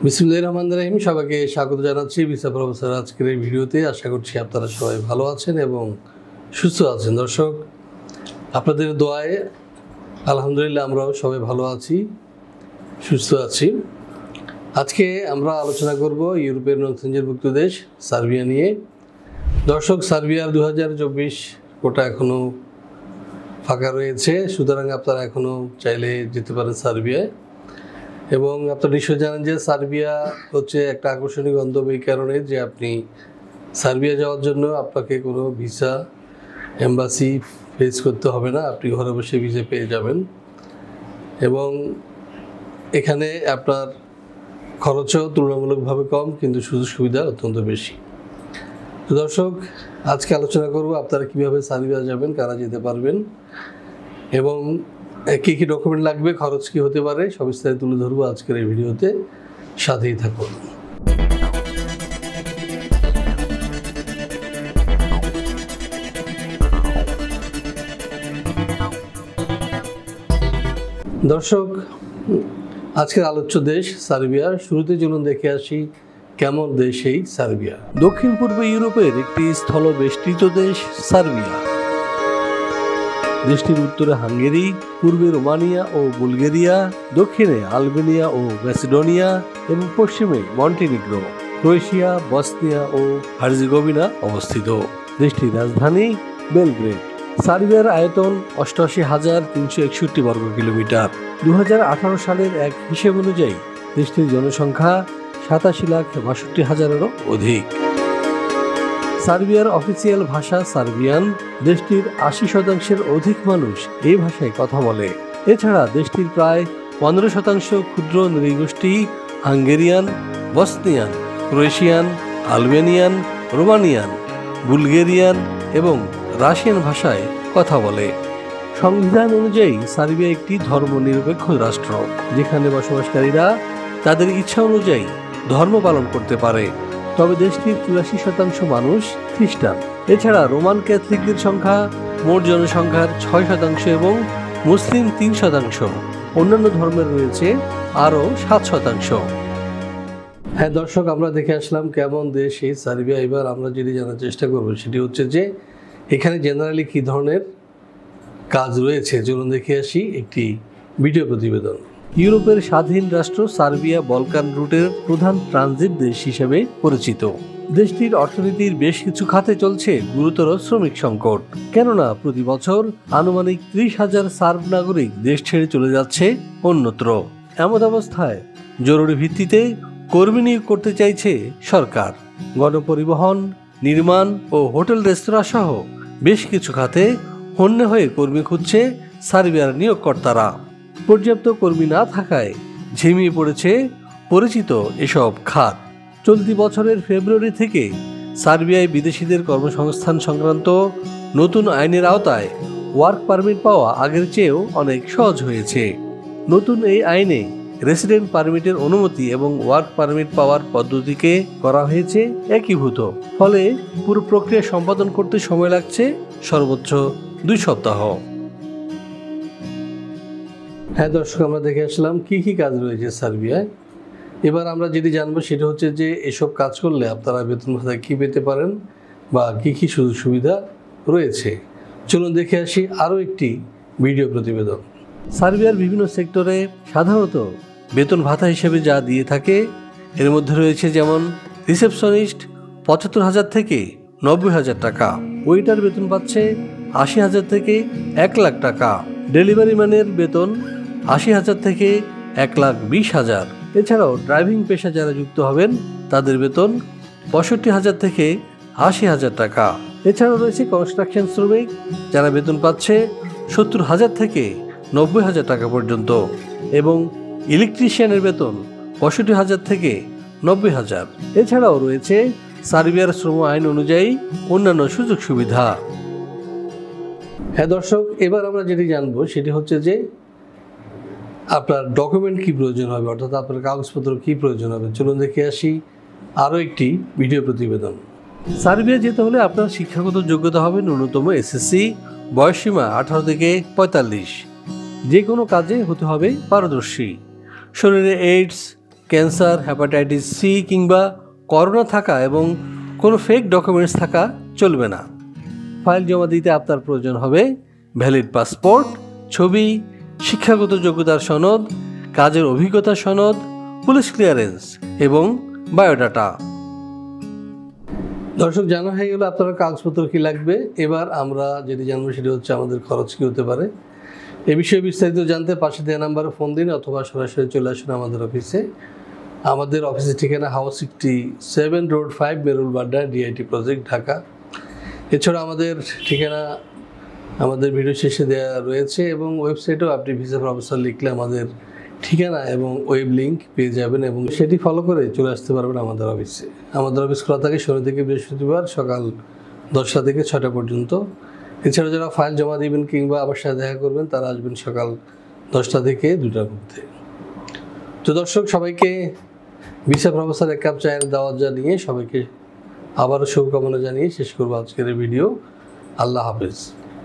বিসমিল্লাহির রহমানির রহিম। সবাইকে স্বাগত জানাচ্ছি ভিসা প্রফেসর আজকের এই ভিডিওতে। আশা করছি আপনারা সবাই ভালো আছেন এবং সুস্থ আছেন। দর্শক, আপনাদের দোয়ায় আলহামদুলিল্লাহ আমরাও সবাই ভালো আছি, সুস্থ আছি। আজকে আমরা আলোচনা করব ইউরোপের নথিঞ্জনভুক্ত দেশ সার্বিয়া নিয়ে। দর্শক, সার্বিয়ার 2024 কোটা এখনও ফাঁকা রয়েছে, সুতরাং আপনারা এখনও চাইলে যেতে পারেন সার্বিয়ায়। এবং আপনারা নিশ্চয় জানেন যে সার্বিয়া হচ্ছে একটা আকর্ষণীয় গন্তব্য এই কারণে যে আপনি সার্বিয়া যাওয়ার জন্য আপনাকে কোনো ভিসা এম্বাসি ফেস করতে হবে না, আপনি ঘরে বসে ভিসা পেয়ে যাবেন। এবং এখানে আপনার খরচও তুলনামূলকভাবে কম, কিন্তু সুযোগ সুবিধা অত্যন্ত বেশি। তো দর্শক, আজকে আলোচনা করব আপনারা কীভাবে সার্বিয়া যাবেন, কারা যেতে পারবেন এবং কী কী ডকুমেন্ট লাগবে, খরচ কী হতে পারে, সবিস্তারে তুলে ধরবো আজকের এই ভিডিওতে। সাথেই থাকুন। দর্শক, আজকের আলোচ্য দেশ সার্বিয়া। শুরুতে চলুন দেখে আসি কেমন দেশ এই সার্বিয়া। দক্ষিণ পূর্ব ইউরোপের একটি স্থলবেষ্টিত দেশ সার্বিয়া। দেশটির উত্তরে হাঙ্গেরি, পূর্বে রোমানিয়া ও বুলগেরিয়া, দক্ষিণে আলবেনিয়া ও ম্যাসিডোনিয়া এবং পশ্চিমে মন্টিনিগ্রো, ক্রোয়েশিয়া, বসনিয়া ও হার্জেগোভিনা অবস্থিত। দেশটির রাজধানী বেলগ্রেড। সার্বিয়ার আয়তন 88,361 বর্গ কিলোমিটার। 2018 সালের এক হিসেব অনুযায়ী দেশটির জনসংখ্যা 87,62,000-এরও অধিক। সার্বিয়ার অফিসিয়াল ভাষা সার্বিয়ান। দেশটির 80% অধিক মানুষ এই ভাষায় কথা বলে। এছাড়া দেশটির প্রায় 15% ক্ষুদ্র নৃগোষ্ঠী Hungarian, Bosnian, Croatian, Albanian, Romanian, Bulgarian এবং রাশিয়ান ভাষায় কথা বলে। সংবিধান অনুযায়ী সার্বিয়া একটি ধর্মনিরপেক্ষ রাষ্ট্র, যেখানে বসবাসকারীরা তাদের ইচ্ছা অনুযায়ী ধর্ম পালন করতে পারে। তবে দেশটির 84% মানুষ খ্রিস্টান। এছাড়া রোমান ক্যাথলিকদের সংখ্যা মোট জনসংখ্যার 6% এবং মুসলিম 3%। অন্যান্য ধর্মের রয়েছে আরও 7%। হ্যাঁ দর্শক, আমরা দেখে আসলাম কেমন দেশ এই সার্বিয়া। এবার আমরা যেটি জানার চেষ্টা করব সেটি হচ্ছে যে এখানে জেনারেলি কী ধরনের কাজ রয়েছে। চলুন দেখে আসি একটি ভিডিও প্রতিবেদন। ইউরোপের স্বাধীন রাষ্ট্র সার্বিয়া বলকান রুটের প্রধান ট্রানজিট দেশ হিসেবে পরিচিত। দেশটির অর্থনীতির বেশ কিছু খাতে চলছে গুরুতর শ্রমিক সংকট, কেননা প্রতি বছর আনুমানিক 30,000 সার্ব নাগরিক দেশ ছেড়ে চলে যাচ্ছে অন্যত্র। এমন অবস্থায় জরুরি ভিত্তিতে কর্মী নিয়োগ করতে চাইছে সরকার। গণপরিবহন, নির্মাণ ও হোটেল রেস্তোরাঁ সহ বেশ কিছু খাতে হন্যে হয়ে কর্মী খুঁজছে সার্বিয়ার নিয়োগকর্তারা। পর্যাপ্ত কর্মী না থাকায় ঝিমিয়ে পড়েছে পরিচিত এসব খাত। চলতি বছরের ফেব্রুয়ারি থেকে সার্বিয়ায় বিদেশিদের কর্মসংস্থান সংক্রান্ত নতুন আইনের আওতায় ওয়ার্ক পারমিট পাওয়া আগের চেয়েও অনেক সহজ হয়েছে। নতুন এই আইনে রেসিডেন্ট পারমিটের অনুমতি এবং ওয়ার্ক পারমিট পাওয়ার পদ্ধতিকে করা হয়েছে একীভূত। ফলে পুরো প্রক্রিয়া সম্পাদন করতে সময় লাগছে সর্বোচ্চ 2 সপ্তাহ। হ্যাঁ দর্শক, আমরা দেখে আসলাম কি কি কাজ রয়েছে সার্বিয়ায়। এবার আমরা যেটি জানবো সেটা হচ্ছে যে এসব কাজ করলে আপনারা বেতন ভাতা কী পেতে পারেন বা কী কী সুযোগ সুবিধা রয়েছে। চলুন দেখে আসি আরও একটি ভিডিও প্রতিবেদন। সার্বিয়ার বিভিন্ন সেক্টরে সাধারণত বেতন ভাতা হিসেবে যা দিয়ে থাকে এর মধ্যে রয়েছে যেমন রিসেপশনিস্ট 75,000 থেকে 90,000 টাকা, ওয়েটার বেতন পাচ্ছে 80,000 থেকে 1 লাখ টাকা, ডেলিভারি ম্যানের বেতন 80,000 থেকে 1,20,000। এছাড়াও ড্রাইভিং পেশা যারা যুক্ত হবেন তাদের বেতন 65,000 থেকে 80,000 টাকা। এছাড়াও রয়েছে কনস্ট্রাকশন শ্রমিক, যারা বেতন পাচ্ছে 70,000 থেকে 90,000 টাকা পর্যন্ত এবং ইলেকট্রিশিয়ানের বেতন 65,000 থেকে 90,000। এছাড়াও রয়েছে সার্বিয়ার শ্রম আইন অনুযায়ী অন্যান্য সুযোগ সুবিধা। হ্যাঁ দর্শক, এবার আমরা যেটি জানবো সেটি হচ্ছে যে আপনার ডকুমেন্ট কি প্রয়োজন হবে, অর্থাৎ আপনার কাগজপত্র কি প্রয়োজন হবে। চলুন দেখে আসি আরও একটি ভিডিও প্রতিবেদন। সার্বিয়া যেতে হলে আপনার শিক্ষাগত যোগ্যতা হবে ন্যূনতম এসএসসি, বয়সসীমা 18 থেকে 45। যে কোনো কাজে হতে হবে পারদর্শী। শরীরে এইডস, ক্যান্সার, হেপাটাইটিস সি কিংবা করোনা থাকা এবং কোনো ফেক ডকুমেন্টস থাকা চলবে না। ফাইল জমা দিতে আপনার প্রয়োজন হবে ভ্যালিড পাসপোর্ট, ছবি, শিক্ষাগত যোগ্যতার সনদ, কাজের অভিজ্ঞতার সনদ, পুলিশ ক্লিয়ারেন্স এবং বায়োডাটা। দর্শক, জানা হয়ে গেল আপনার কাগজপত্র কী লাগবে। এবার আমরা যেটি জানবো সেটি হচ্ছে আমাদের খরচ কী হতে পারে। এ বিষয়ে বিস্তারিত জানতে পাশে দেওয়া নাম্বারে ফোন দিন অথবা সরাসরি চলে আসুন আমাদের অফিসে। আমাদের অফিসের ঠিকানা house 67 road 5 Merul Badda, DIT project, Dhaka. এছাড়া আমাদের ঠিকানা আমাদের ভিডিও শেষে দেওয়া রয়েছে এবং ওয়েবসাইটেও আপনি ভিসা প্রফেসর লিখলে আমাদের ঠিকানা এবং ওয়েব লিঙ্ক পেয়ে যাবেন এবং সেটি ফলো করে চলে আসতে পারবেন আমাদের অফিসে। আমাদের অফিস খোলা থাকে শনি থেকে বৃহস্পতিবার সকাল 10টা থেকে 6টা পর্যন্ত। এছাড়া যারা ফাইল জমা দিবেন কিংবা আমার সাথে দেখা করবেন তারা আসবেন সকাল 10টা থেকে 2টার মধ্যে। তো দর্শক, সবাইকে ভিসা প্রফেসর এক কাপ চায়ের দাওয়াত জানিয়ে সবাইকে আবারও শুভকামনা জানিয়ে শেষ করবো আজকের এই ভিডিও। আল্লাহ হাফেজ।